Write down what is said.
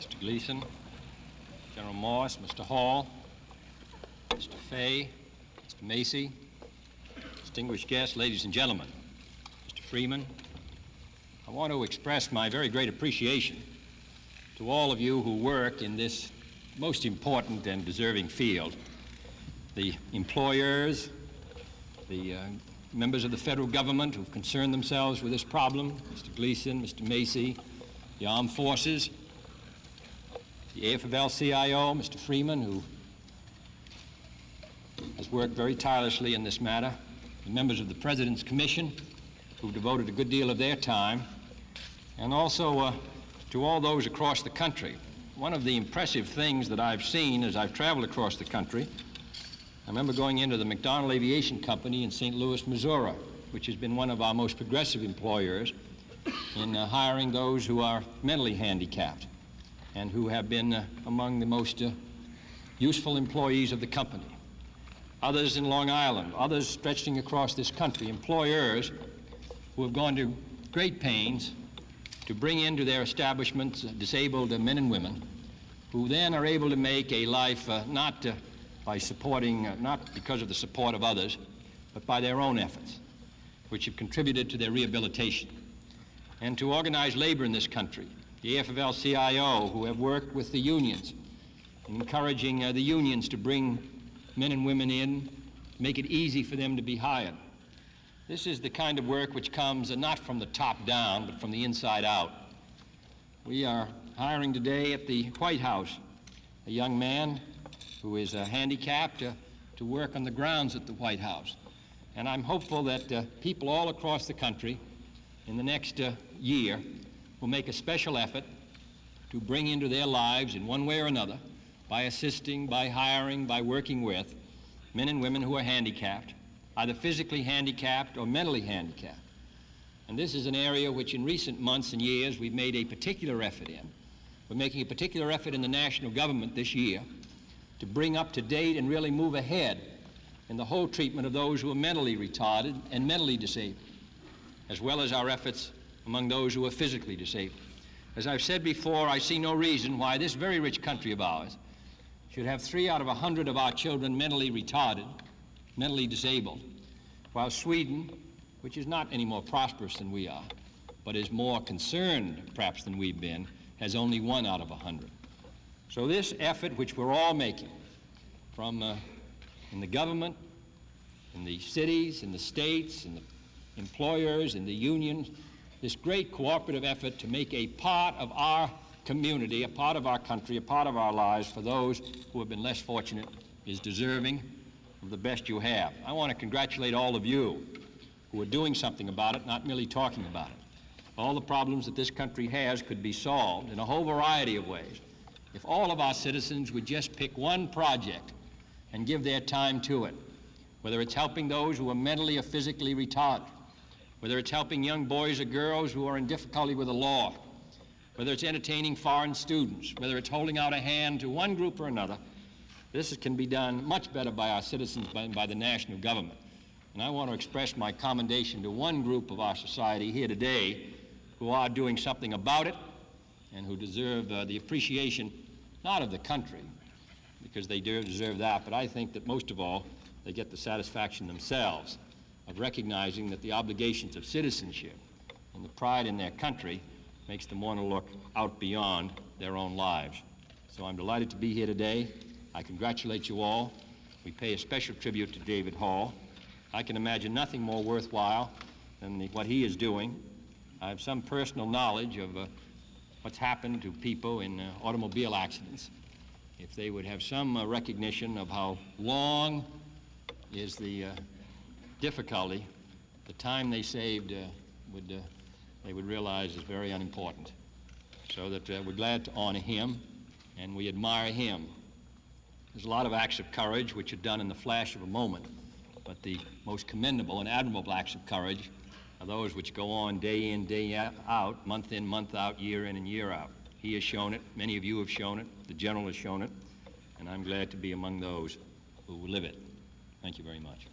Mr. Gleason, General Maas, Mr. Hall, Mr. Fay, Mr. Macy, distinguished guests, ladies and gentlemen, Mr. Freeman, I want to express my very great appreciation to all of you who work in this most important and deserving field, the employers, the members of the federal government who've concerned themselves with this problem, Mr. Gleason, Mr. Macy, the armed forces, the AFL-CIO, Mr. Freeman, who has worked very tirelessly in this matter, the members of the President's Commission, who've devoted a good deal of their time, and also to all those across the country. One of the impressive things that I've seen as I've traveled across the country, I remember going into the McDonnell Aviation Company in St. Louis, Missouri, which has been one of our most progressive employers in hiring those who are mentally handicapped and who have been among the most useful employees of the company. Others in Long Island, others stretching across this country, employers who have gone to great pains to bring into their establishments disabled men and women who then are able to make a life not by supporting, not because of the support of others, but by their own efforts, which have contributed to their rehabilitation. And to organized labor in this country, the AFL-CIO, who have worked with the unions, encouraging the unions to bring men and women in, make it easy for them to be hired. This is the kind of work which comes not from the top down, but from the inside out. We are hiring today at the White House a young man who is handicapped to work on the grounds at the White House. And I'm hopeful that people all across the country in the next year will make a special effort to bring into their lives in one way or another, by assisting, by hiring, by working with men and women who are handicapped, either physically handicapped or mentally handicapped. And this is an area which in recent months and years we've made a particular effort in. We're making a particular effort in the national government this year to bring up to date and really move ahead in the whole treatment of those who are mentally retarded and mentally disabled, as well as our efforts among those who are physically disabled. As I've said before, I see no reason why this very rich country of ours should have 3 out of 100 of our children mentally retarded, mentally disabled, while Sweden, which is not any more prosperous than we are, but is more concerned perhaps than we've been, has only 1 out of 100. So this effort which we're all making, from in the government, in the cities, in the states, in the employers, in the unions, this great cooperative effort to make a part of our community, a part of our country, a part of our lives for those who have been less fortunate is deserving of the best you have. I want to congratulate all of you who are doing something about it, not merely talking about it. All the problems that this country has could be solved in a whole variety of ways if all of our citizens would just pick one project and give their time to it, whether it's helping those who are mentally or physically retarded, whether it's helping young boys or girls who are in difficulty with the law, whether it's entertaining foreign students, whether it's holding out a hand to one group or another. This can be done much better by our citizens than by the national government. And I want to express my commendation to one group of our society here today who are doing something about it and who deserve the appreciation, not of the country, because they deserve that, but I think that most of all, they get the satisfaction themselves of recognizing that the obligations of citizenship and the pride in their country makes them want to look out beyond their own lives. So I'm delighted to be here today. I congratulate you all. We pay a special tribute to David Hall. I can imagine nothing more worthwhile than what he is doing. I have some personal knowledge of what's happened to people in automobile accidents. If they would have some recognition of how long is the difficulty, the time they saved they would realize is very unimportant. So that we're glad to honor him and we admire him. There's a lot of acts of courage which are done in the flash of a moment, but the most commendable and admirable acts of courage are those which go on day in, day out, month in, month out, year in and year out. He has shown it, many of you have shown it, the General has shown it, and I'm glad to be among those who live it. Thank you very much.